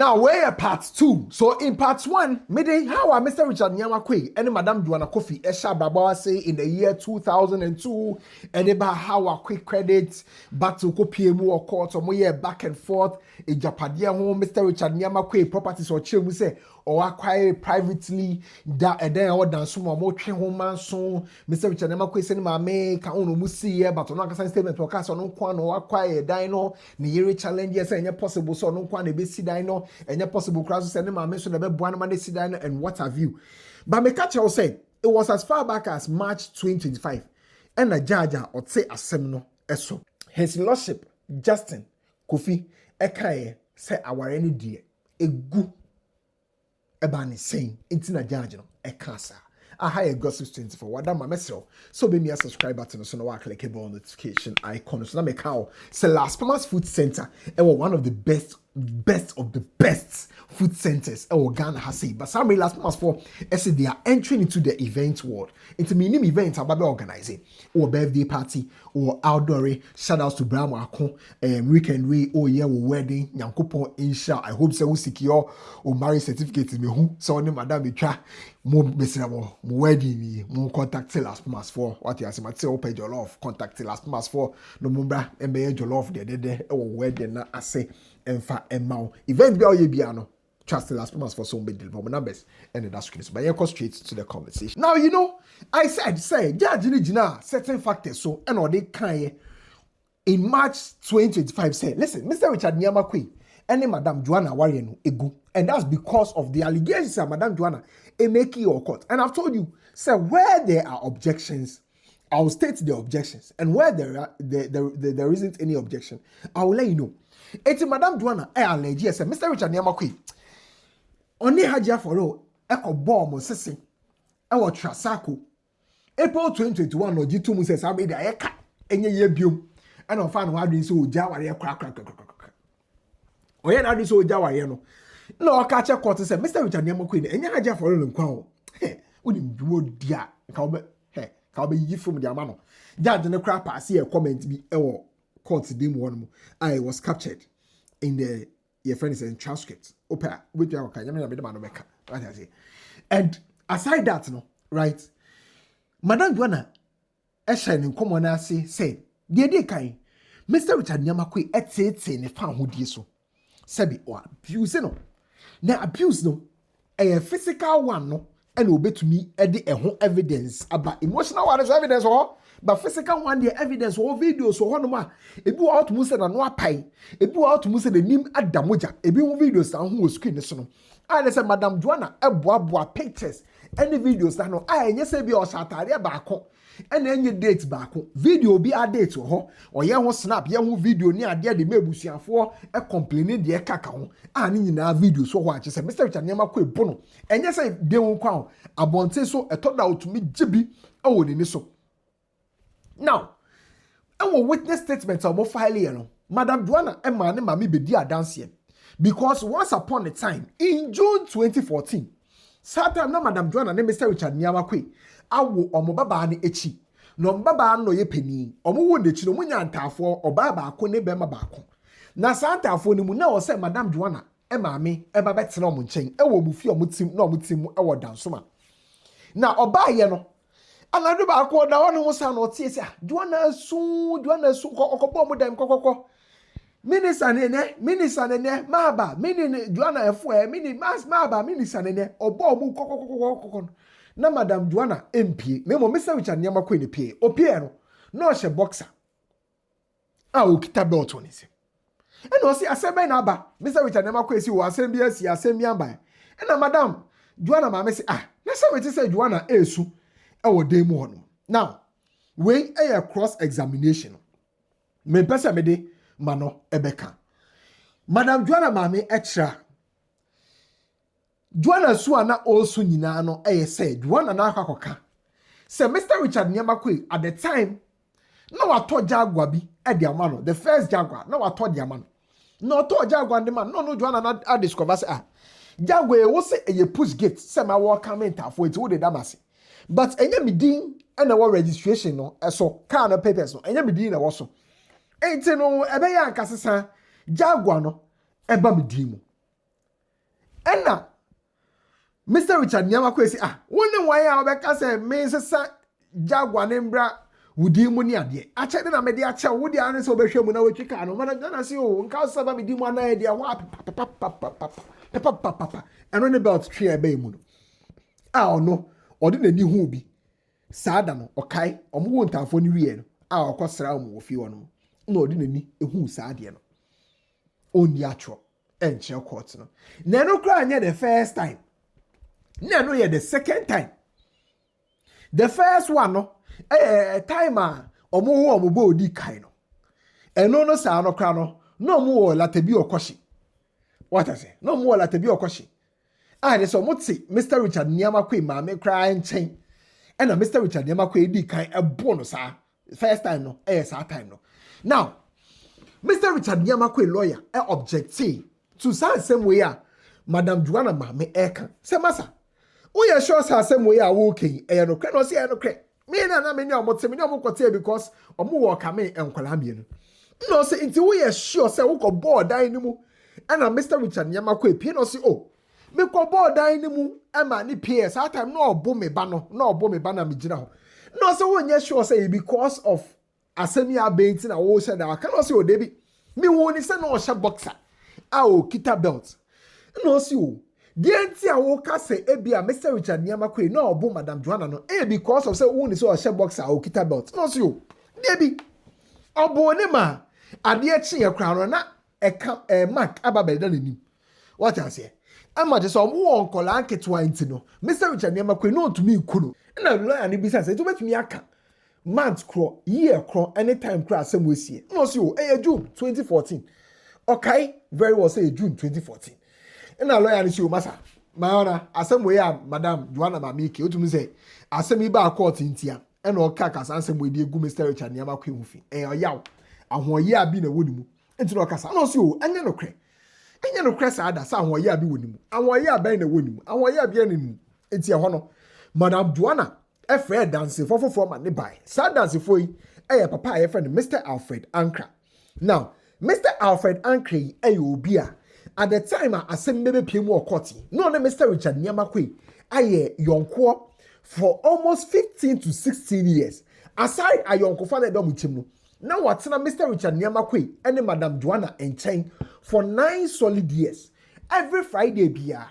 Now, we're part 2. So, in part 1, midday, how are Mr. Richard Nyamakwe and Madam Joana Kofi Esha Baba say in the year 2002, and about how a quick credit back to Kopiemu or court or more back and forth, a Japadia home, Mr. Richard Nyamakwe properties or chill, we say, or acquire privately, that and then or dance some more train home man so Mr. Richard Nyamakwe send my make a ono musi but on a statement or cast on one or acquire dino, near challenges and possible so no one a bit dino. And your possible crowds sending my mention about one man and what have you. But my catcher said it was as far back as March 2025. And a judge or say a seminal eso. His Lordship Justin Kofi Ekaye say our any dear a good ebani saying it's na judge no a cancer. I hire gossip 24. What done my message? So be me a subscribe button so no I click a notification icon. So now make how say Las Palmas Food Center. It was one of the best of the best food centers Ghana has said. But some Las Palmas for said they are entering into the event world. It's a minimum event about organizing or birthday party or outdoory. Shout outs to Brown Wako weekend way or year wedding. Yankopon insha. I hope so we secure or marriage certificate me who so ne madam be try more miserable wedding more contact Las Palmas for what you say my open your love contact Las Palmas for no mumbra MBA your love there or wedding na I say Enfa Emma event be all you be ano trust Las Palmas for some big numbers and that's crazy. But you go straight to the conversation. Now you know I say judge Jina certain factors so and all they can in March 2025 say listen Mr. Richard Nyamakwe and Madam Joana Warrior no egu and that's because of the allegations that Madam Joana make your court. And I've told you say where there are objections I'll state the objections and where there isn't any objection I will let you know. It's Madam Joana allege say Mr. Richard Nyamakwe oni hajia foro eko bomb sese e wo trasako April 2021 no gitu mu say sabe da eka enye ye biom e no fa no adwin so oja ware kra oye na adwin so oja ware no na o ka che court say Mr. Richard Nyamakwe enye hajia foro no nkwa o uni duo dia ka obe yi from dia ma no judge ne kra pass e comment bi e wo court dem one I was captured in the your friends and transcript. Opa, with your okay, right I say. And aside that, no, right? Madam Joana, Eshan come on say, dear kai, Mr. Richard Nyamakwe etse ne fan who die so. Sabi or abuse no. Now abuse no, a physical one no, and obey to me the evidence about emotional one is evidence or. But physical one, the evidence or videos or one more. If you out to say na no pay, if you out to say the name Adamoja, if you videos down who was screen this no. I say Madam Joana, boa pictures, any videos that no. I say be or satire back and any dates back. Video be a date or ya won snap, ya won video near there the mebusian for a complaining the kakao. And in our video so what you say, Mr. Richard Nyamakwe bono. And yes, I they won't crown. Abonte so a thought out to me jibi. Oh, in so. Now, our witness statements are more filing. Madam Joana and Mami Bedi are dancing. Because once upon a time, in June 2014, Saturday, Madam Joana and Mr. Richard Nyamakwe, awo omobaba ni echi. No mbaba no ye penny, omo de chi no munya ntafo obaba ako ne bema baako. Na santafo ni mu na o se Madam Joana e maame e ba betena omo nchen e wo mu fi omo tim na omo tim e wo dansoma. Na oba ye no anadu ba ko da wonu musa no tie se Joana su kokko mo dem kokko minisa ne maba mini Joana efo mini maba minisa ne obo mu kokko na Madam Joana MP me mo Mr. Richard Nyamakwe ne pie opie no na o she boxer a o kita belt oni se e no se asebe na aba Mr. Richard Nyamakwe si wo asem bi asi asem bi amba e na Madam Joana ma me se na se we ti se Joana esu our demo on. Now, we a cross examination. Me pesa me de mano ebeka. Madam Joana mame extra. Joana suana also nyina no say Joana na akwakoka. Say Mr. Richard Nyamakwe at the time no wato Jaguar bi e de amano. The first Jaguar no wato de amano. No to Jaguar de man. No Joana na discover say Jaguar wo say e push gate say ma wo comment for it wo de damase. But enye me din and our registration no so car no papers no enye me din na wo so enti no ebe ya nkasesa Jaguar no eba me din mu Enna Mr. Richard Nyamakwe say wone why obeka say me sesa Jaguar nembra wudi mu ni ade a che na me de a che wudi ane so behwe mu na wetwika no mana na say o nka so ba me di mu ana de wa papa eno ne belt twe e ba mu no ono ode na ni hu bi saada no okai omo ntamfo ni wie no okosra omo ofi wono na ode na ni ehu saade no oni atwo enche court no na no kra anya the first time na no ye the second time. The first one no time omo bo odi kai no eno no sa no kra no no mo wo latabi okoshi. What I say? No mo latabi okoshi. They so moti Mr. Richard Nyamakwe ma me kra nchen. And Mr. Richard Nyamakwe edi kai ebo no sa first time no sa time no. Now Mr. Richard Nyamakwe lawyer objected to same way Madam Joana ma me eka. Say masa we are sure same way walking no kre no say no kre. Me na me no kote because omo work ame enkwala me no. No say until we are sure say we go board dan ni mu. And Mr. Richard Nyamakwe pie no say me ko board dan ni mu e ma ni PS that time no obo me ba no na me gina ho. No say we are sure say because of asemi abenti na wo say that can no say o debi me woni say no sha boxer kita belt. No see o the anti wo ka say ebia Mr. Richard Nyamakwe no obo Madam Joana no because of say woni say o sha boxer kita belt. No see o debi obo ne ma ade echi ye kra no na mark ababelda nanim. What I say ama just omo won kola nketwa nti no Mr. Richard Nyamakwe no to me kuno na lawyer ni bisa say to betumi aka month cro year cro anytime cro asem wesie. No see o June 2014. Okay, very well say June 2014. Na lawyer ni see o masa maona asem we Madam Joana Mamike otumi say asem iba court ntia e na oka kasa asem we di egu Mr. Richard Nyamakwe hu fi oyaw ahoye abi na wonimu enti na okasa no see o anya no kre sa ada sa ahoye abi wonimu ahoye abai na wonimu ahoye abi animu enti ho no Madam Joana Fred dance for ma ne bai sa dance for yi papa ye friend Mr. Alfred Ankra. Now Mr. Alfred Ankra obi a at the time asem bebe pie mu okoti no na Mr. Richard Nyamakwe yonko for almost 15 to 16 years aside ayonko fa na do mutim no na watena Mr. Richard Nyamakwe and Madam Joana enchen for 9 solid years. Every Friday bia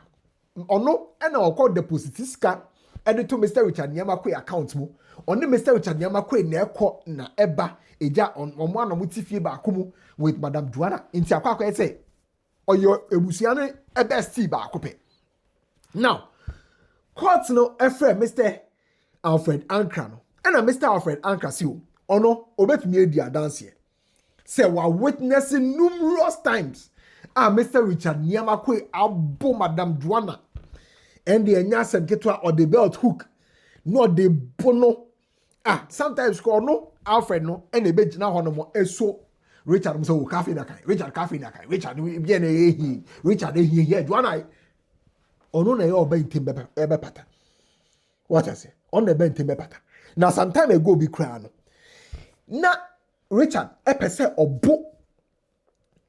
ono na okọ deposit ska to Mr. Richard Nyamakwe account mu on Mr. Richard Nyamakwe na ekọ na eba eja omo na mutifie ba akomu with Madam Joana inti akwa say oyo ebusia no best ba akope. Now court no efre Mr. Alfred Ankra no and Mr. Alfred Ankra si ono obetumi edi adanse say we are witnessing numerous times Mr. Richard Nyamakwe abo Madam Joana and the anyasem ketwa or the belt hook no the bono sometimes call no Alfred no and the bejina hono mo eso Richard so cafe na kai Richard bien Richard here Joana ono na yo ben timbe ebe pata. What I say on the ben timbe pata now some time ago be cry no na Richard epese obo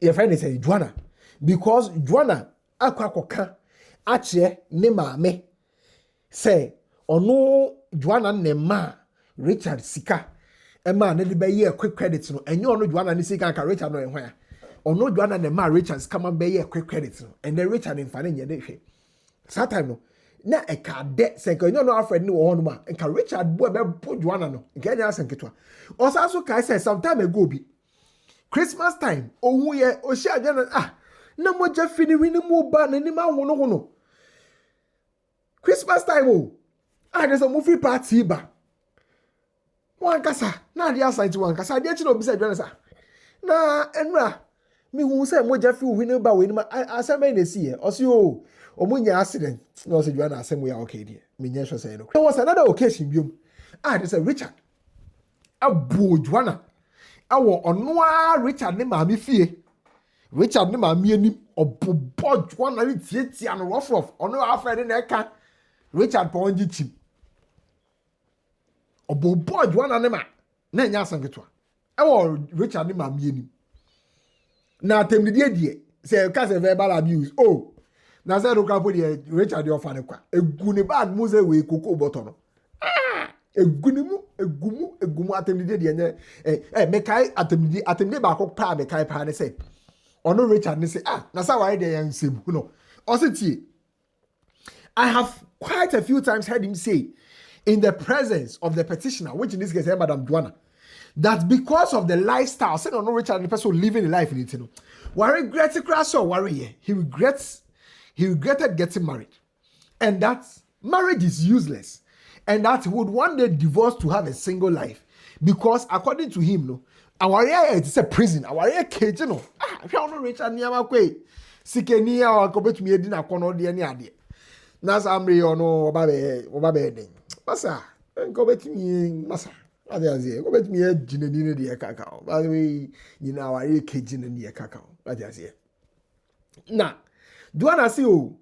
your friend say Joana because Joana akwakoka ache ne maame say ono Joana ne ma Richard sika e ma ne be ye quick credit no enye ono Joana ne sika ka Richard no ehwan ono Joana ne ma Richard sika man be ye quick credit no and then Richard in fane nye de hwe that time no na e ka de se ka enye no Alfred ni wo hono ma e ka Richard bo be po Joana no nke nya asenketwa osaso kai say some time ago bi Christmas time ohu ye o shi agena na moja fini wini mu ba na ni ma hono Christmas time there's a movie party ba wan kasa na dia site wan kasa dia chi na obi say dwana sa na enra mi hu say moja fi wini ba we ni ma asema na si ye o si omunya accident no say dwana asem we okay dia me nya sure say no there was another occasion biom there's a Richard abo Joana awo ono Richard ne ma mi fie Richard ne ma mi anim obobo Joana ni tietia no rough ono Alfred na eka Richard Ponji chim obobo Joana ne ma na nya asangetwa awo Richard ne ma mi anim na temdie die say cause verbal abuse na say do ka po de Richard dey offer ne kwa egu ne bag mu say we koko bottle no egumu atemdide de nye mekai atemdide ba ko pa mekai pa ne say ono Richard ne say na sa why dey yan sebu no ositi I have quite a few times heard him say in the presence of the petitioner, which in this case is Madam Joana, that because of the lifestyle, said ono Richard the person living a life in it, you know, he regretted getting married, and that marriage is useless. And that he would one day divorce to have a single life. Because according to him, no, our area is a prison. Our area cage, you know. If you don't reach any other way, Sikenia or Cobet me dinner corner the any idea. Nasamri or no Obabe. Massa, and Cobet me, Massa. Cobet me a gin and the cacao. By the way, you know, our area cage in the cacao. But yes, now, do I see you?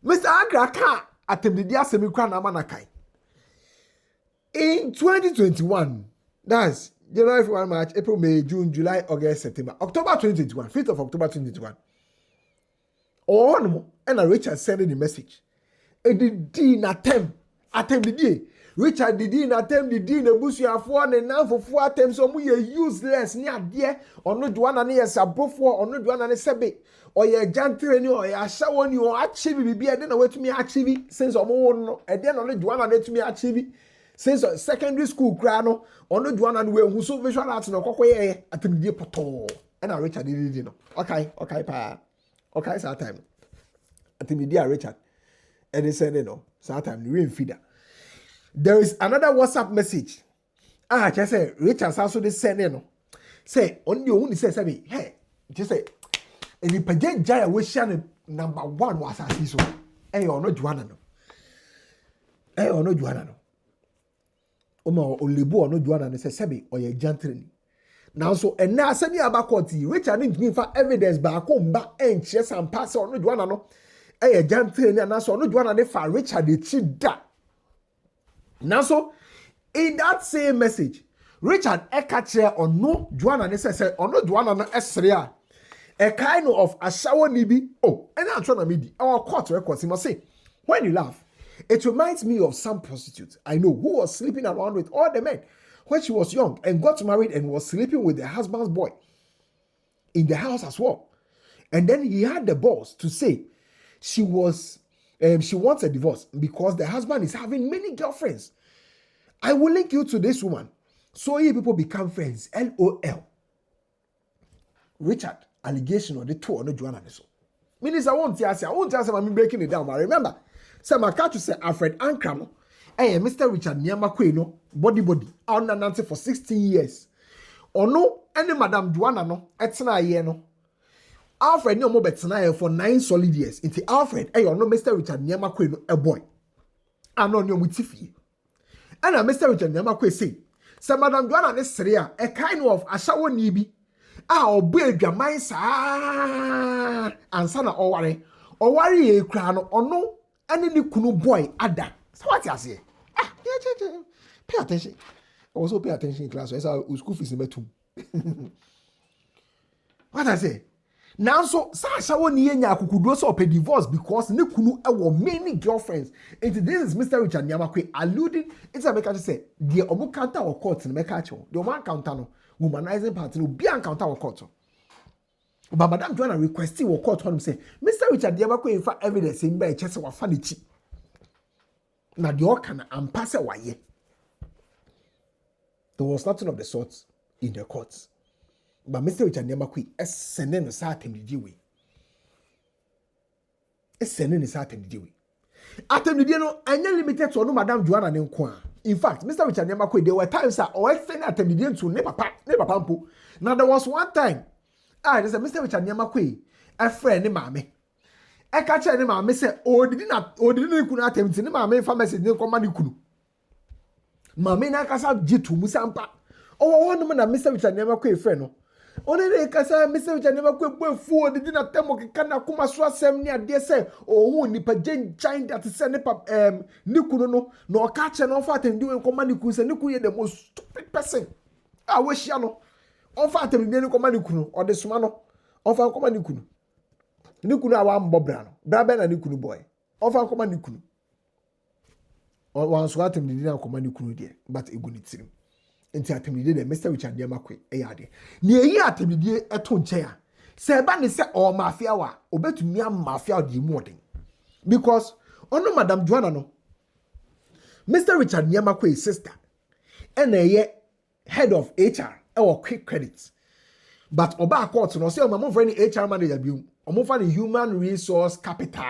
Mr. Agra can't attempt the dia semi-crown amanakai. In 2021, that's January, February, March, April, May, June, July, August, September, October 2021, 5th of October 2021. Or one more, and Richard sent the message. And the dean attempt the day. Richard the dean attempt the dean, the bush you have one and now for 4 attempts, so we are useless near dear, or not one and yes, a broke for, or not one and a sebe, or your gentleman, or your shower, you are actually be I don't know what to me actually, since I'm on, and then only one and to me actually. Since secondary school crano, or no Joana and we who so visual arts no cocoy at the dear poto. And I Richard did it, Okay, pa. Okay, it's our time. At the media, Richard. And they said, no, it's our time, we feeder. There is another WhatsApp message. Just say, Richard also they send no. Say, only you only say, hey, just say, and the Paget Jaya was Shannon number 1 was as so. Hey, or no Joana no. Hey, or no Joana no. Oma olibo no Joana ne sebe or ye gently. Now so and now send you about court Richard didn't give for evidence back home back and chess and pass on no Joana no. Eh gently and so no Joana ne for Richard the cheat that. Now so in that same message, Richard ekache on no Joana ne say on no Joana no esrea. A kind of a shower nibi. Oh, and I'm trying to meet our court records. He must say, when you laugh. It reminds me of some prostitute I know who was sleeping around with all the men when she was young and got married and was sleeping with the husband's boy in the house as well. And then he had the balls to say she wants a divorce because the husband is having many girlfriends. I will link you to this woman so you people become friends. LOL. Richard, allegation on the two on the Joana. Minister, I won't tell I'm breaking it down, but remember. So my catch say Alfred Ankram, Mr. Richard Nii Armah no body on Nancy for 16 years. Or no, any Madam Joana no, etna ye no. Alfred no more betna for 9 solid years. Into Alfred, no Mr. Richard Nii Armah no a boy. I know no mutifi. And Mr. Richard Nii Armah say, so Madam Joana ne seria a kind of a shower nibi. Obey your mind, sir. And son or worry a crown or no. And then the kunu boy ada. So what you say? Pay attention. Also pay attention in class. So school fees in betum. What I say? Now so Sasha won yenya kukudo so pay divorce because ne kunu have many girlfriends. And this is Mr. Richard Nii Armah alluding. It's a make say the omu counter or court in make acho. The omu counter no womanizing party no be an counter or court. But Madam Joana requesting or court him say, Mr. Richard Nii Armah in fact evidence in by chest of funny cheap. Now the organ and pass away. There was nothing of the sort in the courts. But Mr. Richard Nii Armah is sending a certain degree. Is sending a certain degree. After the day, no, I limited to no Madam Joana Nenkwa. In fact, Mr. Richard Nii Armah, there were times that or extend at the day to never pampo. Now there was one time. There's a Mr. Richard Nii Armah, a friend in mammy. I catch any mammy say, didn't could attempt in mammy pharmacy, no command kunu. Mammy Nakasa Jitu Musampa. Oh, one woman, Mr. Richard Nii Armah, friend. Only they can say, Mr. Richard Nii Armah, went forward, they didn't tell me, can I come as well, same near dear say, oh, Nipa Jane giant that is sending up Nikuno, no catch and offer and doing command kuns and Niku, the most stupid person. I wish you know. Offer to be command kunu or the smano. Offer command kunu. ni kunu awa mbobra no bra be na ni kunu boy ofa akoma ni kunu wan so atem ni na akoma ni kunu de but egu ni tirim enti atem ni de Mr. Richard Niamakwe eyade ni eyi atem ni eto nche a se ba ni se o mafia wa obetumi am mafia de mu oden because ono Madam Joana no Mr. Richard Niamakwe sister and a head of HR or quick credits. But Oba Court, no say, I'm for any HR manager, I'm for the human resource capital.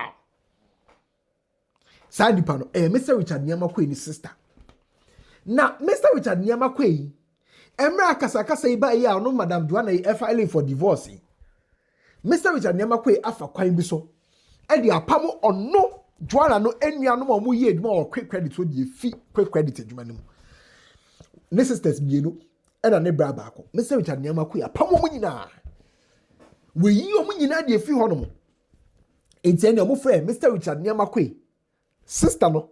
Side panel, Mr. Richard Niamakwe, his sister. Now, Mr. Richard Niamakwe, Emra Kasakasa Iba ya no Madam Joana filing for divorce. Mr. Richard Niamakwe afa kwan bi so. E di apamo ono Joana no enua no mo ye eduma or quick credit so di fi quick credit eduma no. Ne sisters bienu e na ne bra baako. Mr. Richard Niamakwe apamo mo nyina. We yi o mo nyina di fi ho no mo. Enti ene o mo frɛ Mr. Richard Niamakwe sister no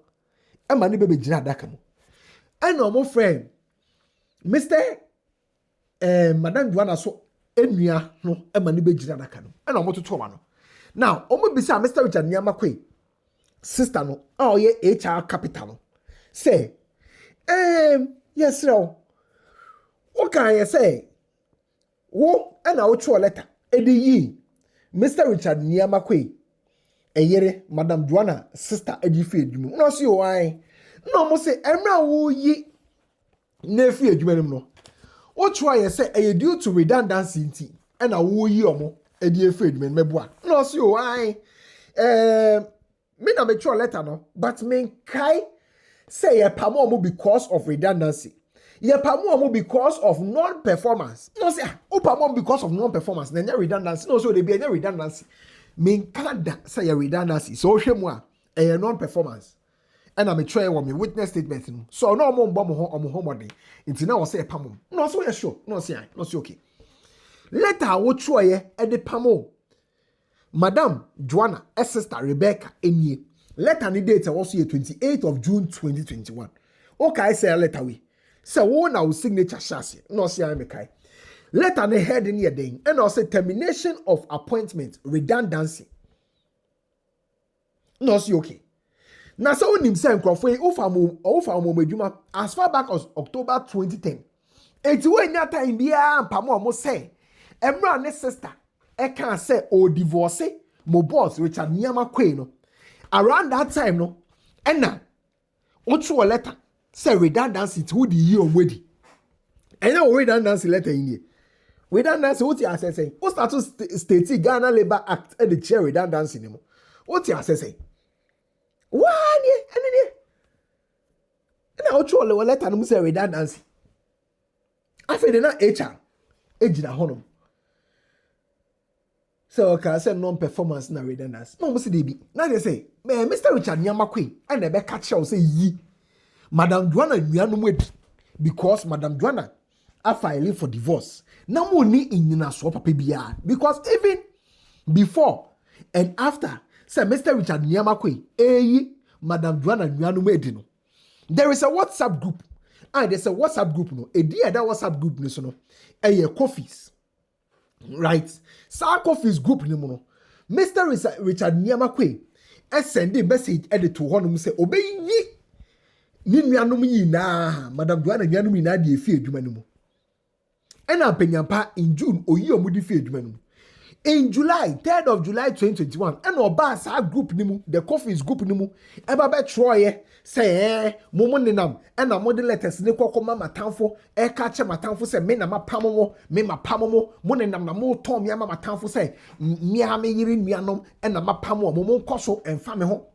e ma ne bebe gina adaka mo. Ene o mo frɛ Mr. Madam Joana so enua no e ma ne be gina adaka no. Ene o mo toto ma no. Now, omo bisa Mr. Richard Niamakwe sister no oh ye HR capital no say yes no what can you say wo and I would letter edi yi Mr. Richard Niamakwe eyere Madam Joana sister edi fi edwuma no see why no mo say emra wo yi na fi edwuma no wo try you say e due to redundancy nti and I wo yi omo edi fi edwuma meboa no see why me na me throw letter no but me kai say ye pamo mo because of redundancy ye pamo mo because of non-performance no say o pamo because of non-performance na redundancy no so dey be redundancy me kada say ye redundancy so hwemu a e non-performance and I me try wo me witness statement no so no mo mbo mo ho modern nti na wo say pamo no so ye sure no say okay letter wo throw ye e de pamo Madam Joana, her sister Rebecca, Enye. Letter ni date was here 28th of June 2021. Okay, I say a letter we. So one our signature chassis. No see I make. Letter ni head in here then. And also termination of appointment, redundancy. No see okay. Now so him say nkrofo ofa mo meduma as far back as October 2010. Eti we nya time bia mpamo mo say. Emra ne sister I can't say o divorce mo boss Richard Niamakwe no around that time no na otu a letter say redundancy to the year already and now redundancy letter in here redundancy what you say saying o start to state Ghana Labor Act and the chair redundancy no what you say why and now otu a letter no say redundancy after na HR ejina honom so okay, say non-performance na redundancy. No, must be. Now they say, Mr. Richard Niamakwe, and they catch you say ye, Madam Joana nuanu because Madam Joana are filing for divorce. Now money in na swap PBR because even before and after, say Mr. Richard Niamakwe, Madam Joana nuanu no. There is a WhatsApp group, and there's a WhatsApp group no. A dear that WhatsApp group no, coffees. Right, Sarkophis group ni mo no. Mr. Richard Niamakwe send a message edit to honum say obey yi ni nuanom yi na Madam Joana nuanom yi na de efi adwuma no mu. Ena panyampa in June oyi omudi fi adwuma no mu. In July 3rd of July 2021 ena oba sa group ni mu the coffees group ni mu eba be troye say momo nenam ena mo de letters ne kokoma matamfo e ka che matamfo say me na mapamo me mapamo mo nenam na mo tom ya matamfo say me ha me yiri nuanom ena mapamo mo nkoso emfa me ho.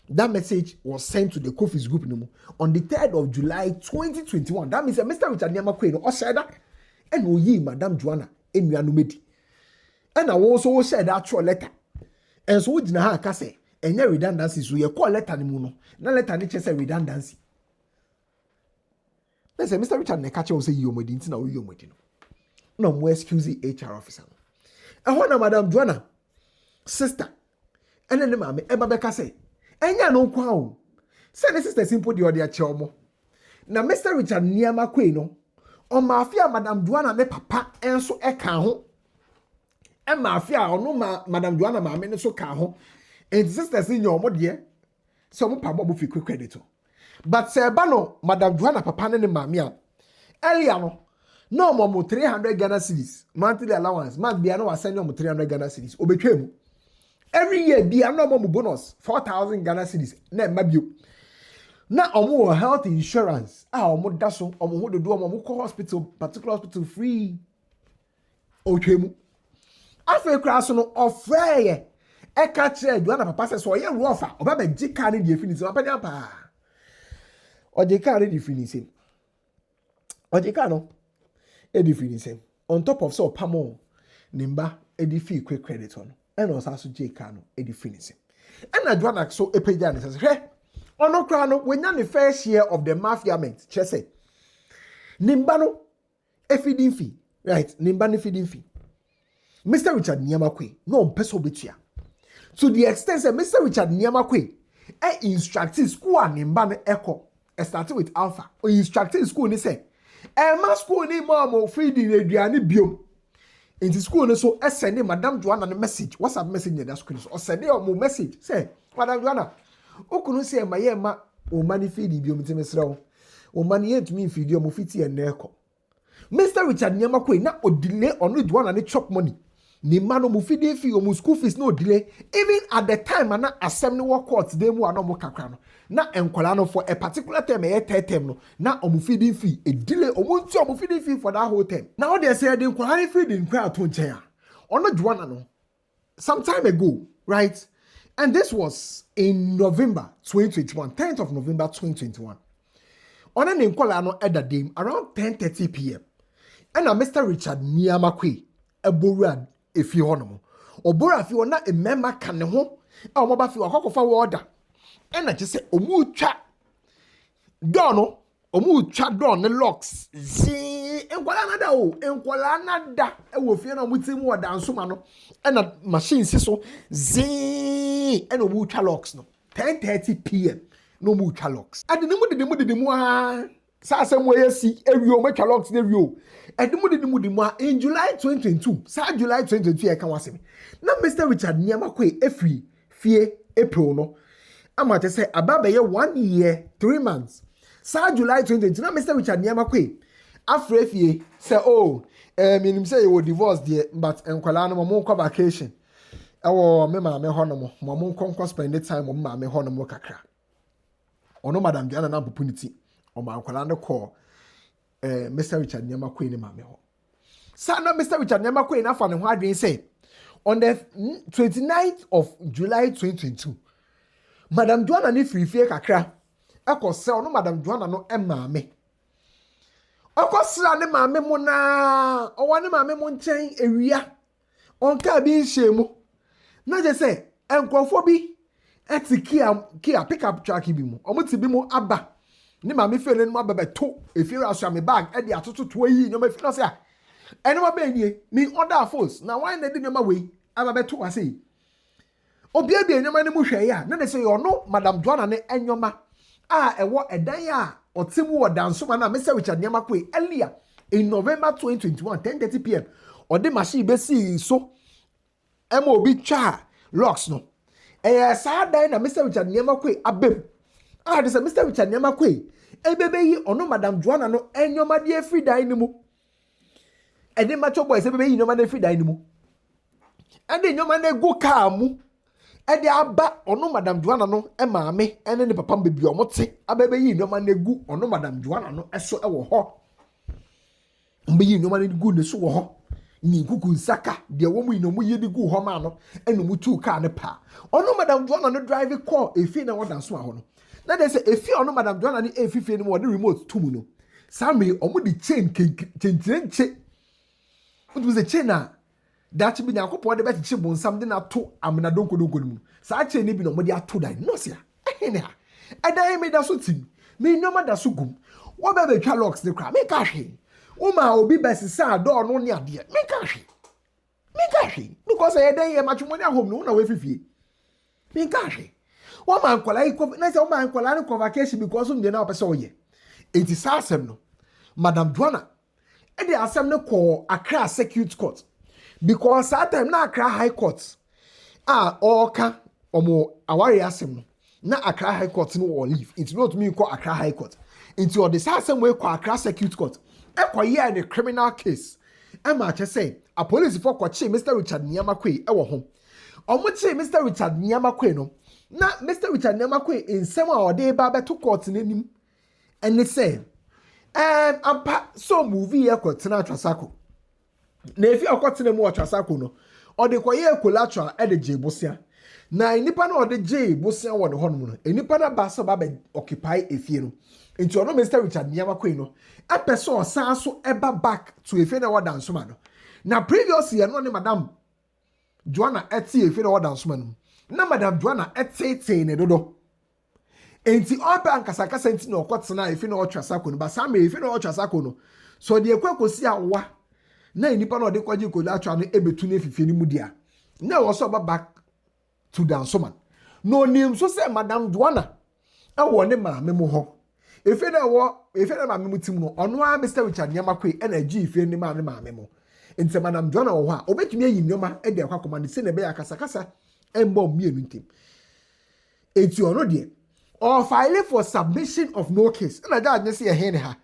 That message was sent to the coffees group ni mu on the 3rd of July 2021. That means Mr. Richard Niamakwe no o said that and oyi Madam Joana enuanom edi. And I also said that letter. And so we didn't have a say. And your redundancy, so you call letter no. Na letter ni say redundancy. Let's say Mr. Richard Nekache will say you medinti na you medino. No more excuse HR officer. And when Madam Joana, sister, and then the mama, Ebabeka say, and ya no kwa. Say the sister simple the other chomo. Now Mr. Richard Niamakwe no, on mafia Madam Joana ne papa and so eka ho. mafia or no Madam Joana Mamma so car and sisters in your mother. Some papa fi quick credit. But say bano Madam Joana papa and mamia. Eliano. No more 300 Ghana cedis. Monthly allowance. Mark Biano was sending them 300 Ghana cedis. Obetwemu. Every year, the normal bonus 4,000 Ghana cedis. Ne mabu. Na omo health insurance. Omo daso. Omo do omo ko hospital, particular hospital free. Otwemu. Afa kra so no ofre e ka kire Joana papa se so ye rofa. Oba be jika ne die finisi. Oba pa pa. Ojika ne die finisi. Ojika no edifini on top of so pamo nimba edifi quick credit on and also jika no edifini and na Joana so epeja ne say he ono kra no wenya ne first year of the mafiament che say nimba no efidin fi right nimba ne fidin fi Mr. Richard Niamakwe no peso betua to the extent that Mr. Richard Niamakwe instructed school nimba ne echo started with alpha or instructed school ni say ma school ni mom feeding aduane biom into school so send Madam Joana the message WhatsApp message na school so send your message say Madam Joana okunu say ma o mani feeding biom temesra o mani yet me feed your fiti and neko Mr. Richard Niamakwe na o delay on Joana ni chop money ni mano mu feeding fee o school fees no delay even at the time na assembly work court dem wo no mo kakra no na enkwala no for a particular term e term no na omu feeding fee a delay omu nti omu feeding fee for that whole term now they say the enkwala feeding kwa to nchen ya ono Joana no some time ago right and this was in November 2021 10th of November 2021 ono ne enkwala no at the day around 10:30 p.m. and Mr. Richard Niamakwe eboru efi hono oboru afi ona e member kan ne ho a omoba fi akokofa order and I just say omutwa dono omutwa don ne locks zi enkwala nada o enkwala nada e wo fie na omutimu oda nsoma no and machine si so zi and omutwa locks no 10:30 p.m. no omutwa locks adenimu a sa asem we yesi ewi o matwa locks na ewi o edemu a in July 2022 sa July 2022 e kan wasem na Mr. Richard Niamakwe efri fie April no ama te say ababa ye 1 year 3 months sa July 2020 na Mr. Richard Niamakwe afrefie say oh minim say you divorce there but enkwala no mo ko vacation ewo me ma me hono mo kon spend time mo ma me hono mo kakra ono Madam Joana na opportunity o ma enkwala no call Mr. Richard Niamakwe ni ma me ho sa na Mr. Richard Niamakwe na fa ne ho adwen say on the 29th of July 2022 Madam Joana ni frifie kakra ekose ono Madam Joana no emaame okosra ne maame mo na owa ne maame mo nchen ewia onka bi nhemu na je say enkofo bi etikia pick up truck bi mu omo ti bi mu aba ne maame fele no aba beto efie aso me bag e de atoto to yi nyoma fi no say ene ma be nie ni order force na why na de nyoma we aba beto ase obia bi enyoma ne mu hwe ya na say ono Madam Joana ne enyoma ewo edan ya otemu wo dansoma na Mr. Richard Niamakwe earlier in November 2021 10:30 p.m. ode machine be si so ema obi twa locks no sa dan na Mr. Richard Niamakwe abem de say Mr. Richard Niamakwe ebebe yi ono Madam Joana no enyoma de free dan ni mu ede macho boy say ebebe yi nyoma na free dan ni mu ade nyoma na go car mu ede aba ono Madam Joana no maame ene ne papa bebi omote abebe yi nyoma na gu ono Madam Joana no eso ewo ho mbe yi nyoma na gu ne so wo ho ni kuku nsaka de wo mu ino mu ye di gu ho ma no eno mu tu car ne pa ono Madam Joana no drive call efi na wodan so ho no na de say efi ono Madam Joana ni efifi ni mo de remote tumu no sami omo di chain chenche what was the chain na that bi nyakopo de beti chibo nsam de na to amna donko mu sa chain ni bi no mo de ato dan no sia ehene ha edan me da so tim me nyoma da so gum wo be be twa locks de kra me ka hwe wo ma obi besisa do no ne ade me ka hwe because edan ye matwomoni ahom no na we fifie me ka hwe wo ma nkola iko na se wo ma nkola ne convocation because um de na opese oye enti sasem no Madam Joana e de asem ne ko Accra Circuit Court because that time na Accra High Court oka omo aware asem no na Accra High Court no will leave. It's not me call Accra High Court. Into or the same way call Accra Circuit Court. Here in a criminal case. Emma say a police for kwache Mr. Richard Nyamakwe ewo home. Omoche Mr. Richard Nyamakwe no. Na Mr. Richard Nyamakwe in some or day baba to court in him. And they say ampa so movie e court na Trasako. Na if you court na mo Trasako no. Or the kwaye collateral e de Jebosia. Na nipa na or the Jebosia wo de hono no. Nipa na ba so ba occupy efie no. Into no Mr. Richard Nyamakwe no. A person so ever back to efie na wadan so no. Na previously no ne Madam Joana eti efie na wadan so no. Na Madam Joana eti ne dodo. Enti oba ankasakasa enti na okotena efie na Trasako no. Ba sa me efie na Trasako no. So de ekwekosi awa na nipa na de kwaji collateral no ebetu na efie ni mu dia. Na wo so back to Dansoman. No nim so say Madam Joana e wo ne maame mu ho. Efe na maame mu tim no ono a Mr. Richard Nyamakwe e na gi efe ni maame mu. Enti Madam Joana wo ho a obetumi ayi nyoma e de akwa ne se na be yakasakasa embo mienu ntim. Enti ono de or file for submission of no case. Na judge say e ne ha.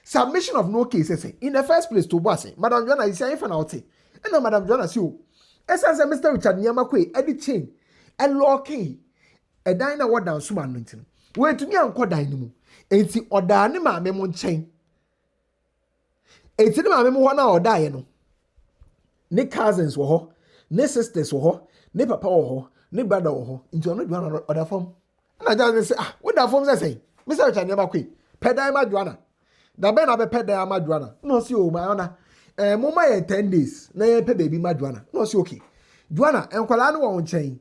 Submission of no case say in the first place to boss. Madam Joana is saying for now te. And na Madam Joana say o. Essence Mr. Richard Nyamakwe e di chain e locking e dan na what down suma no ntim. We tumi anko dan ni mu. Enti oda ne maame mo nchen. Enti ne maame mo ho na oda ye no. Ne cousins wo ho, ne sisters wo ho, ne papa wo ho, ne brother wo ho. Enti ono Joana oda form. Na just say what da form say? Mr. Richard Nyamakwe, pedan ma Joana. Da be na be pedan ma Joana. No si o ma ona. Mo ma ye 10 days na ye pe baby ma Joana. No si okay. Joana enkwala no wo nchen.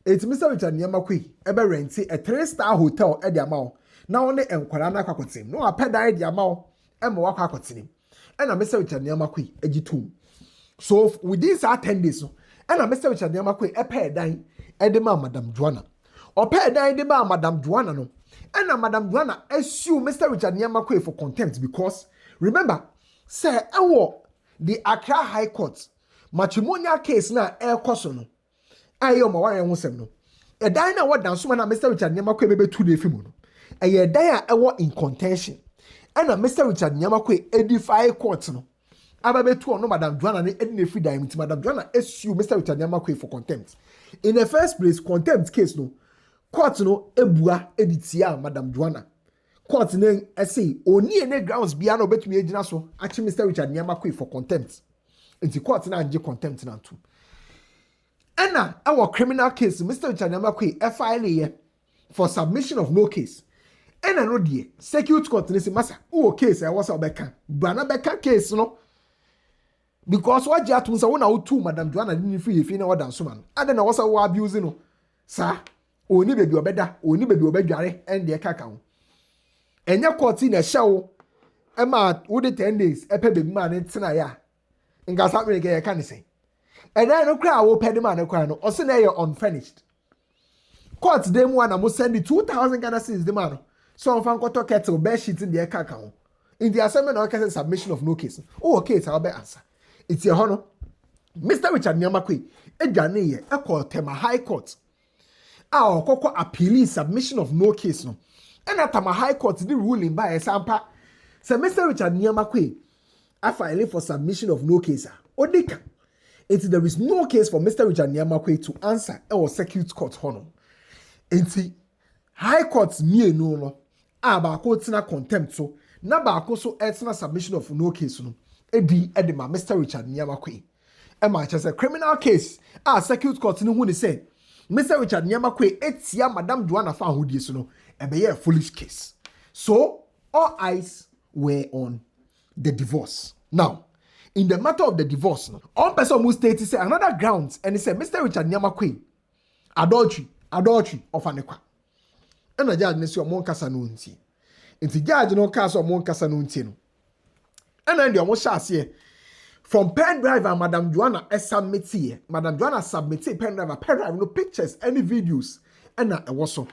Enti Mr. Richard Nyamakwe e be rent a 3-star hotel e dia ma wo. Na one enkwala na kwakotem no apeda dia ma wo e ma wakwa akotenim e na Mr. Richard Nyamakwe agitum so within 10 days no e na Mr. Richard Nyamakwe e pedan e de ma Madam Joana o pedan de ma Madam Joana no e na Madam Joana assume Mr. Richard Nyamakwe for contempt because remember say the Accra High Court matrimonial case na e koso no ayo ma ware ho sem no e dan na wadan so na Mr. Richard Nyamakwe bebetu na efimu no eye dan a in contention and Mr. Richard Nyamakwe edify court no ababetu no Madam Joana ne edina free dan mit Madam Joana assume Mr. Richard Nyamakwe for contempt in the first place contempt case no court no ebua editia Madam Joana court ne say oni ene grounds bia na obetumi agina so achi Mr. Richard Nyamakwe for contempt enti court na anje contempt na to ena our criminal case Mr. Richard Nyamakwe file for submission of no case. And I know the circuit court in this matter. Oh, case I was a Becca. Brana Becca case, no. Because what you have to say, when I two Madam Joana didn't free if you know what done so man. I don't know what's our abusing, no. Sir, only baby or better, only baby or better, and the cacao. And your court in a show, a man would it 10 days, a baby man in Tanaya. And got something again, I can't say. And I don't cry, will pay the man a crown, or say you're unfinished. Court them one, I must send the 2,000 Ghana cedis the man. So if I'm going to kettle bear sheet in the cacao. In the assembly, I can submission of no case. Oh, case, I'll be answer. It's your honor. Mr. Richard Nyamakwe, a Ghanaian, a court, Tema High Court. Our Coco appealing submission of no case. No. And at Tema High Court, the ruling by a sampa. So Mr. Richard Nyamakwe, I filed for submission of no case. Odeka. There is no case for Mr. Richard Nyamakwe to answer our circuit court honor. Enti High Court me no ba ko tina contempt so na ba ko so etina submission of no case no edi ma Mr. Richard Nyamakwe e ma chese criminal case circuit court no hu ni say Mr. Richard Nyamakwe etia Madam Joana fa hodie so no e be a foolish case so all eyes were on the divorce. Now in the matter of the divorce no one person who stated say another grounds and he said Mr. Richard Nyamakwe adultery of anekwa. And a judge nesi omo kasa no nti. Nti judge no kasa omo kasa no nti no. And then the omo shase from pen driver Madam Joana submit Madam Joana submit pen drive no pictures any videos and na e so.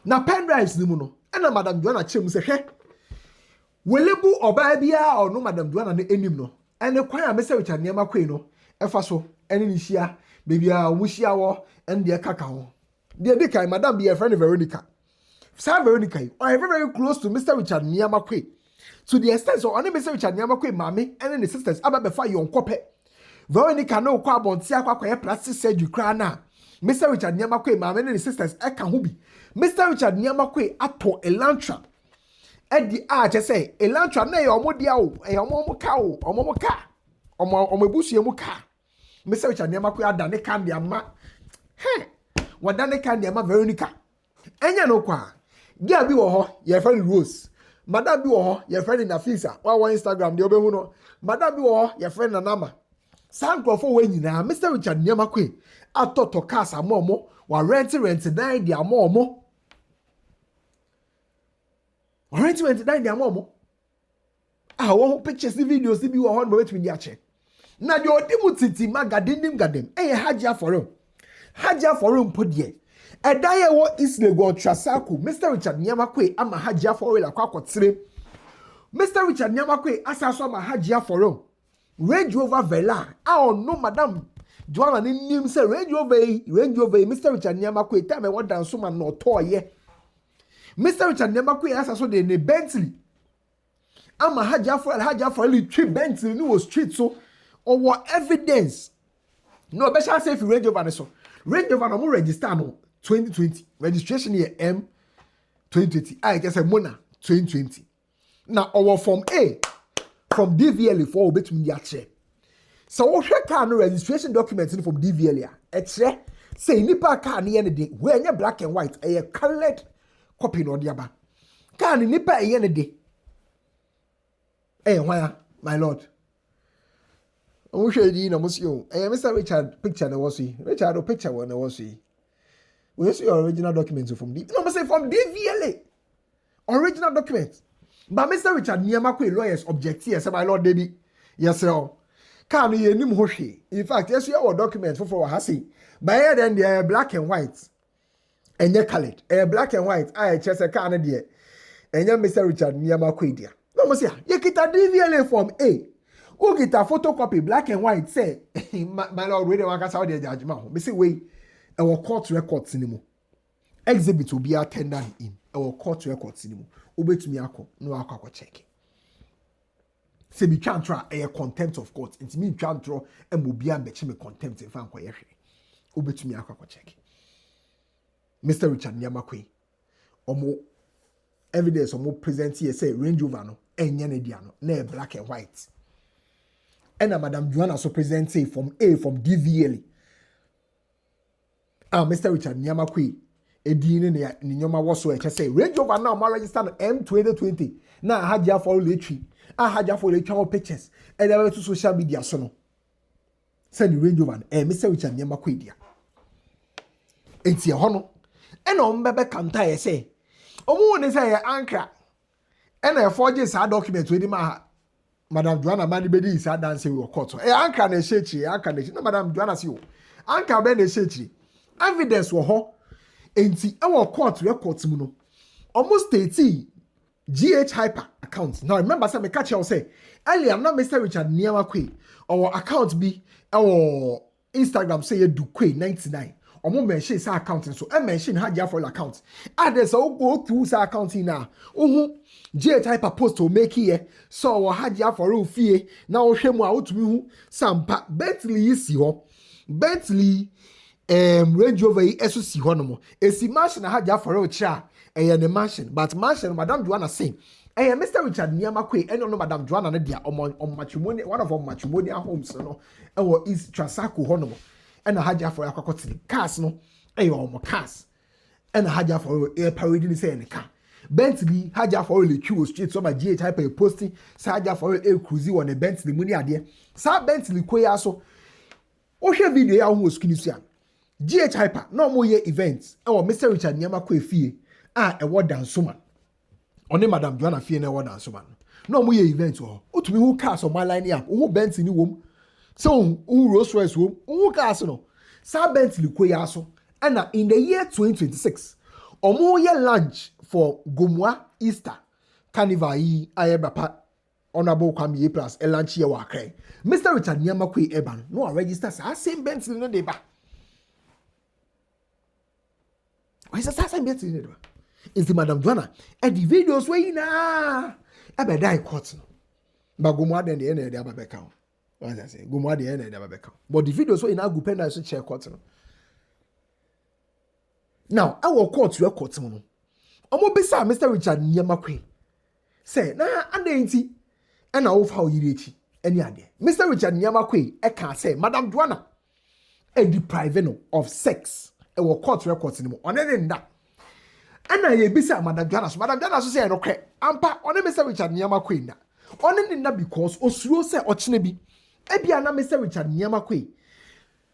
Na pen drives ni mu no. And Madam Joana chem say he welebu oba bia or no Madam Joana ne enim no. And the choir Mr. Richard Nyamakwe no efa so ene ni hia baby a omo hia wo ene de kaka ho de de kai madam be your friend Veronica. Sa Veronica are very close to Mr. Richard Nii Armah Kwe. To the extent so only Mr. Richard Nii Armah Kwe mame and the sisters aba befa yon kope. Veronica no kwa bonti akwa plastic surgery kra na. Mr. Richard Nii Armah Kwe mame and the sisters eka ho bi. Mr. Richard Nii Armah Kwe ato elantra. Edi a je say elantra na ye omo dia o, e omo ka o, omo ka. Omo ebusu emu ka. Mr. Richard Nii Armah Kwe adane kan dia ma. He, wadane kan dia ma Veronica. Enya no kwa. Gia bi wo ho, your friend Rose. Madam bi wo ho, your friend Nafisa. Wa Instagram de obehu no. Madam bi wo ho, your friend Nanama. San crofo we nyina, Mr. Richard Nii Armah Kwe. Atoto cars amomo, wa rent dan di amomo. Wa rent dan di amomo. Ah, wo pictures ni videos ni bi wo ho no betimi di ache. Na de odimu titi magadim gadem. Hajia for him. Hajia for him podie. Edaye wo Islego Trasaku, Mr. Richard Nii Armah Kwe ama hajia for la kwa kotre. Mr. Richard Nii Armah Kwe asaso ama hajia for him. Range Rover Vela. No madam. Joana ni nim say Range Rover, Mr. Richard Nii Armah Kwe time what dance so man no toye. Mr. Richard Nii Armah Kwe asaso de ne Bentley. Ama hajia for li trip Bentley ni was street so or evidence. No be sha say if Range Rover so. Range Rover no register no 2020 registration year M 2020. I guess a Mona 2020. Now our form A from DVL for between the chair. So what car no registration documents from DVL a chair say nipa car ni any day where black and white a colored copy no diaba. Car ni nipa any day. Why my lord. I'm sure you know Mr. Richard picture na was Richard picture one was we see your original documents from from DVLA. Original documents. But Mr. Richard Nii Armah Kwe lawyers object here, say my lord Debbie. Yes, sir. Can you nim hoshi? In fact, yes, your documents for Hasi. But here then they are black and white. And you colored. Black and white. I just a Canadian. And you Mr. Richard Nii Armah Kwe dear. No, monsieur. You get a DVLA form A. Who get a photocopy black and white? Say, my lord, we don't want to say the judgment. Me say, wait. Our court records in exhibit will be attended in our court records in obey me ako no akwa check say me try try a contempt of court it me try draw e mo bia be me contempt in fan kwye hwe obey me akwa check Mr. Richard Nii Armah Kwe omo evidence omo present here say Range Rover no enye na dia no na black and white and Madam Joana so present say from A from DVL. Mr. Richard Nii Armah Kwe edin ne nyoma wo so e say Range Rover now ma register no M2020 na hajia for letri hajia for letwa pictures e dey to social media so no say the Range Rover Mr. Richard Nii Armah Kwe dia enti e ho no e na ombebe kanta e say omo ne say ankra e na forge sa document we di ma Madam Joana mani bedi isa dance we court ankra na shechi ankra na Madam Joana si o ankra be na shechi evidence wo ho enti e court records mu no almost 80 GH hyper accounts. Now remember say me catch you say earlier na Mr. Richard Nii Armah Kwe our account bi our Instagram say do Kwe 99 omo mention say account so e mention hajia for account others so go through say account na ohu GH hyper post to make here so our hajia for fie na wo hwemu a wotumi hu sampa Bentley isi ho Bentley Range Rover eso si ho no mo esi mansion hajia for o cha ne mansion but mansion Madam Joana say Mr. Richard Nii Armah Kwe no Madam Joana na dia on matrimony one of our matrimonial homes no e is Trasaku ho no mo and hajia for akwakote cars no omo cars and hajia for parade ni say ne car Bentley hajia for le Q street so my GH hyper posting hajia for cruise on a Bentley muni ade sa Bentley Kwe aso o hwe video ya ho skini so GH hyper no mo ye events Mr. Richard Nii Armah Kwe fie e wo dansoma oni Madam Joana fie na wo dansoma no mo ye events ho otumi hu cars on my line up hu Bentley ni wom so Rolls Royce wom hu cars no sa Bentley Kwe aso and in the year 2026 omo ye lunch for Gomwa Easter Carnival yi ayebapa honorable Kwame plus Elanchi ya wakre. Mr. Richard Nyamakwe Eban, no register sa same Bentley no deba. Why is that same Bentley no? Is the Madam Joana and the videos where na ebe die court no. But go more than the end of the ababeka. What I say, go more than the end of the ababeka. But the videos where na go penda so check court no. Now, our court record no. Omo bisa Mr. Richard Nyamakwe. Say na adenti and na ofa oyirichi any ade. Mr. Richard Nyamakwe can say Madam Joana deprive no of sex. Our court records no. Onene nda. And I bisa Madam Joana. So Madam Joana so say no kre. Ampa one Mr. Richard Nyamakwe nda. Onene nda because osuro say ochine bi. Ebia na Mr. Richard Nyamakwe.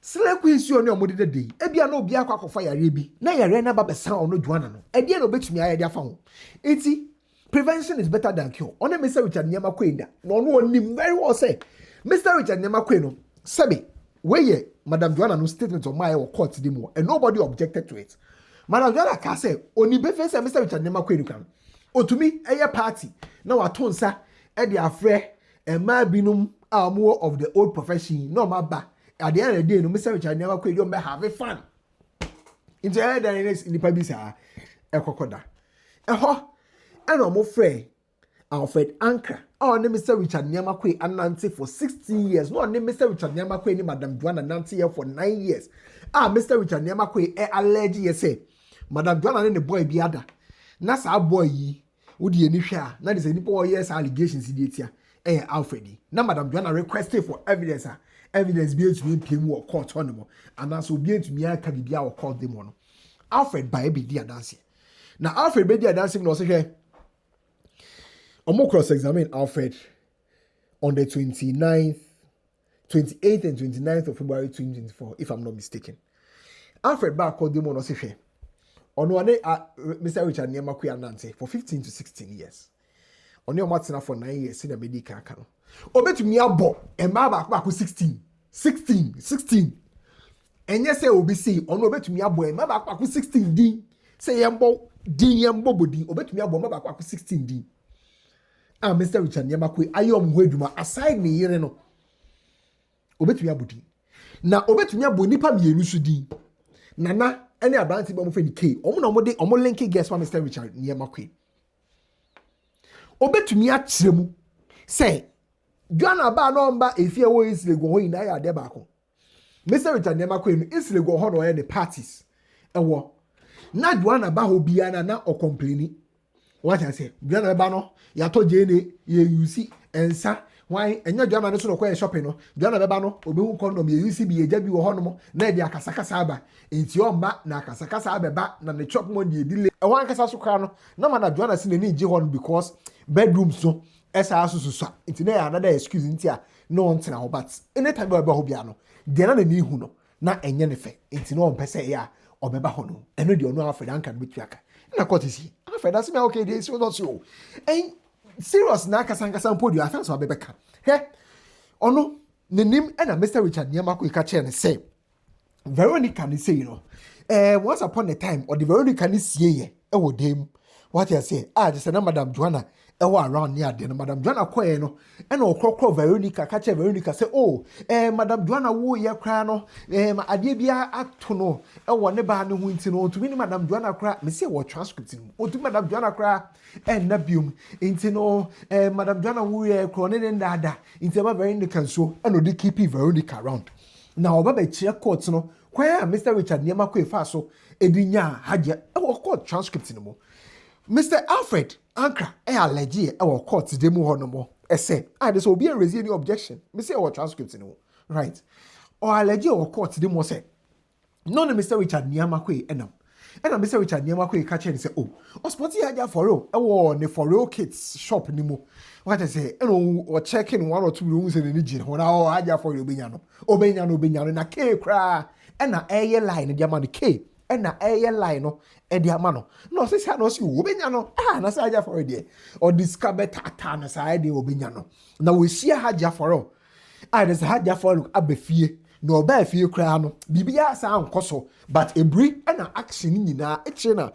Selekwe isi oni omode de dey. Ebia na obi akwa akofa yare bi. Na yare na ba besan ono Joana no. Ede na obetumi ayade afa ho. Enti prevention is better than cure. On Mr. Richard Nyamakwe nda. No onim very well say. Mr. Richard Nyamakwe no. Sabi, where Madam Joana no statement of my court di mo and nobody objected to it. Madam Joana ka say oni be face Mr. Richard Nyamakwe no kan. Otumi eye party. Na wato nsa e de afre e ma binum more of the old profession no ma ba. At the end of the day no Mr. Richard Nyamakwe you have fun. Into head and next in the pabisa e kokoda. Eho and I'm afraid Alfred Anchor. Oh, name Mr. Richard Nyamakwe and Nancy for 16 years. No, name Mr. Richard Nyamakwe ni Madam Joana Nancy here for 9 years. Mr. Richard Nyamakwe alleged say Madam Joana and the boy be other. Nasa our boy ye would ye ni share. Now there's any 4 years allegations in the Alfred. Now Madam Joana requested for evidence. Evidence be to me PM or court on and also be to me I can be our court them one. Alfred by be dear dancing. Now Alfred be dear dancing no say I'm cross-examine Alfred on the 28th and 29th of February 2024, if I'm not mistaken. Alfred back called them on Osishe. On one Mr. Richard Nyamakwe Anante for 15 to 16 years. On your Martina for 9 years in a medical account. Obey to me abo and my back 16. And yes, say OBC on obey to me abo and my back 16 D. Say yambo D yambo body obey to me abo my back 16 D. Mr. Richard Nyamakwe ayom hweduma aside me yere no obetumi abodi na obetumi abo nipa mienu so din nana ene abanti be mo fe ni k omo na omo link guest for Mr. Richard Nyamakwe obetumi akyeremu say Joana ba no mba efie wo isilego ho ina ya de ba ko Mr. Richard Nyamakwe no isilego ho no ye the parties ewo na Joana ba ho bia na o complaini. What I say, Joana ba no ya to jene ye yusi ensa why enya Joana no so no shopping no Joana ba no obehu condom ye yusi bi ye jabi wo ho no na e de akasakasa aba enti o mba na akasakasa abeba na ne chop mo de delay e wan kasa so kra no na ma na Joana si ne je ho no because bedroom so esa asusu enti na ya another excuse enti a no ntina ho but anytime ba ho bia no de na ni hu no na enye ne fe enti no mpese ya obeba ho no eno de ono Alfred Anka betuaka na kotisi Alfred that's me okay this was not so and serious na kasankasa podio I think so abebeka he ono nenim na Mr. Richard Nyamakwe ka che ne say Veronica ni say you know once upon a time or the Veronica ni sie ye e wo dem what you say just na Madam Joana e wo around near there Madam Joana kwae no e na okrokro Veronica ka che Veronica say oh Madam Joana wo ye kra no ma ade bia ato no e wo ne ba ne hu nti no to ni Madam Joana kra me say wo transcript no o to Madam Joana kra na biom nti no Madam Joana wo ye kro ne ndada nti ba Veronica so e no dey keep Veronica around now oba be chia court no kwa Mr. Richard Nyamakwe fa so edinya haje e wo court transcript no mo Mr. Alfred Anka allege our court de mu hono mo say this will be a raise any objection me say our transcript no right or allege our court de mu say no Mr. Richard Nyamakwe enam Mr. Richard Nyamakwe ka che say oh ospoti haja for real ne for real kids shop ni mo what I say or checking 1 or 2 rooms in the gym when haja for you obenyano na k kra na air line dia man k na air line no e dia ma no no se sa no si obenya no na sa haja for there or discover tata na sa de obenya no na we see haja for all there's haja for abefie no ba fie kra no bibia sa ankoso but ebri na action nyina e kire na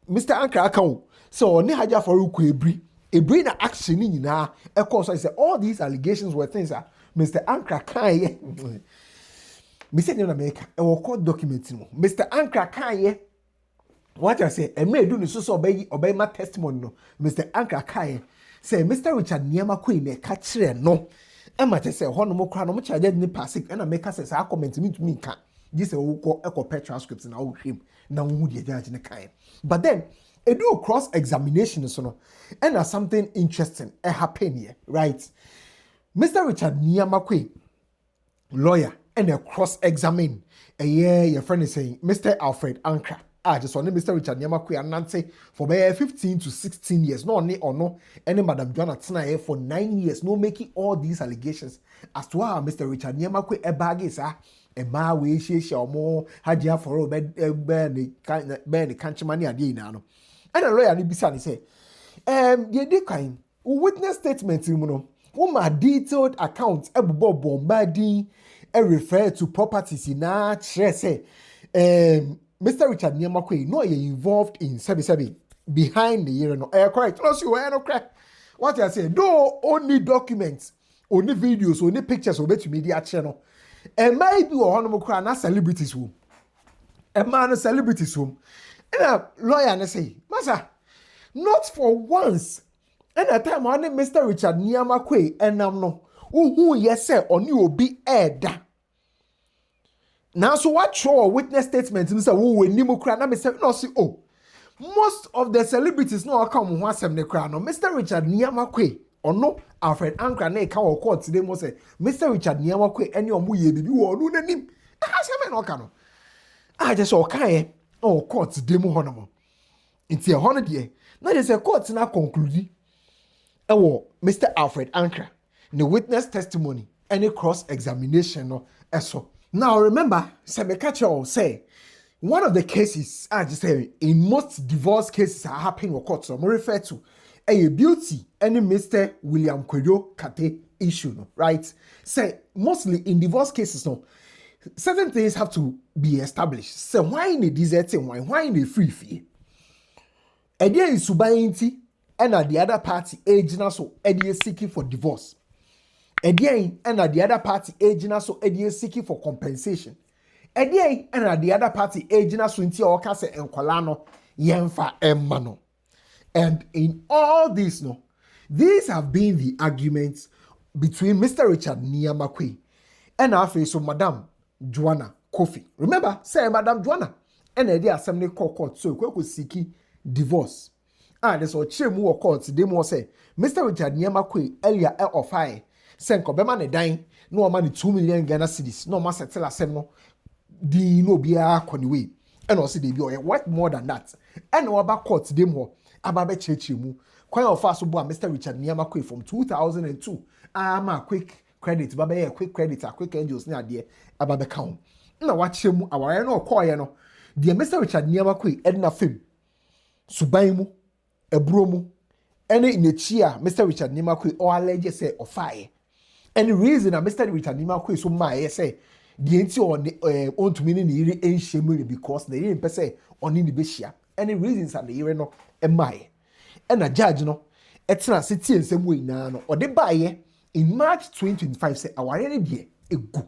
Mr. Anka account so ne haja for ku ebri a brain action in now. Of course, I said all these allegations were things that Mr. Ankra Kanye. Mr. in America, a court document. Mr. Ankra Kanye. What I say, and may do so obey my testimony. No, Mr. Ankra Kanye say, Mr. Richard Nii Armah Queen, catch no. And I say, one more crown, which I didn't pass it, and I make us a comment to me. This will call echo pet transcripts and I'll him. Now, would you judge in the kind? But then, a do cross examination, so and there's something interesting happen here, right? Mr. Richard Nii Armah Queen, lawyer, and a cross examine. A year, your friend is saying, Mr. Alfred Ankra. Just only Mr. Richard Nii Armah Queen and Nancy for 15 to 16 years. No, or no, any Madam Joana Tanaye for 9 years. No, making all these allegations as to how Mr. Richard Nii Armah Queen a bag is a ma we she or more had you for bed the country money a day now. And a lawyer Nibisan say, ye de kind witness statement, you know, my detailed accounts, a bob bombarding, a refer to properties in a say, Mr. Richard Nii Armah Queen, no, you're involved in sebi behind the year. No, correct. Also, you are no crack. What I say, no, only documents, only videos, only pictures, over to media channel. And maybe one of them celebrities home. A man of celebrities home. And a lawyer and say, Massa, not for once. And a time on Mr. Richard Nii Armah Queen, and I'm no, who yes, sir, on you will be aired. Now, so what show witness statement? Mr. Who will Nimokra? Now, Mr. No, see, oh, most of the celebrities no come once them the crown. No, Mr. Richard Nii Armah Queen or no Alfred Ankra ne come or court today. Must say, Mr. Richard Nii Armah Queen, any of you baby or no name. I say, no cano. I just okay. Oh, court today mo honomo. It's a 100 year. Now there's a court now conclude. Oh, Mr. Alfred Ankra, the witness testimony, any cross examination no eso. Now remember, Semekacho say one of the cases I just say in most divorce cases are happening in court. So I'm refer to a beauty any Mr. William Kwedo Kate issue, no, right? Say mostly in divorce cases, no, certain things have to be established. So why in the desert and why in the free fee? Idea is subayinti and at the other party aging so idea seeking for divorce. Again, and at the other party aging so idea seeking for compensation. Again, and at the other party aging so into or case and colano yenfa emmano. And in all this, no, these have been the arguments between Mr. Richard Nii Armah Queen and our face of Madam Joana Kofi. Remember, say Madam Joana, and the assembly court so we could seek divorce. And there's a chemu court they more say Mr. Richard Nii Armah Queen earlier of high. Senko bema ne dan no money 2 million Ghana cedis no ma settle asem no di no bia kwaniwe and also they be worth more than that and no about court dem ho ababe chechemu kwan of us bo Mr. Richard Nii Armah Queen from 2002 ama quick credit baba quick credit a quick angels na de ababe count na wa chemu aware no koye no de Mr. Richard Nii Armah Queen edna fam suban mu eburo mu ene in the chia Mr. Richard Nii Armah Queen or allege say of fire. And the reason that Mr. Richard Nii Armah Queen so my say the anti on to meaning the ancient because the didn't per se on in the beshia. And the reasons are the year no my and a judge no etna city and same way no or they buy in March 2025 say our already a go.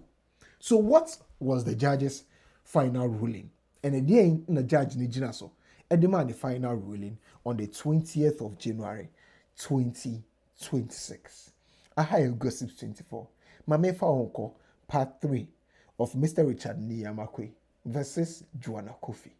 So what was the judge's final ruling? And again in the judge Nijina so a demand the final ruling on the 20th of January 2026. Ahaya Gossip 24. Mame Faonko, part 3 of Mr. Richard Nii Armah Queen versus Joana Kofi.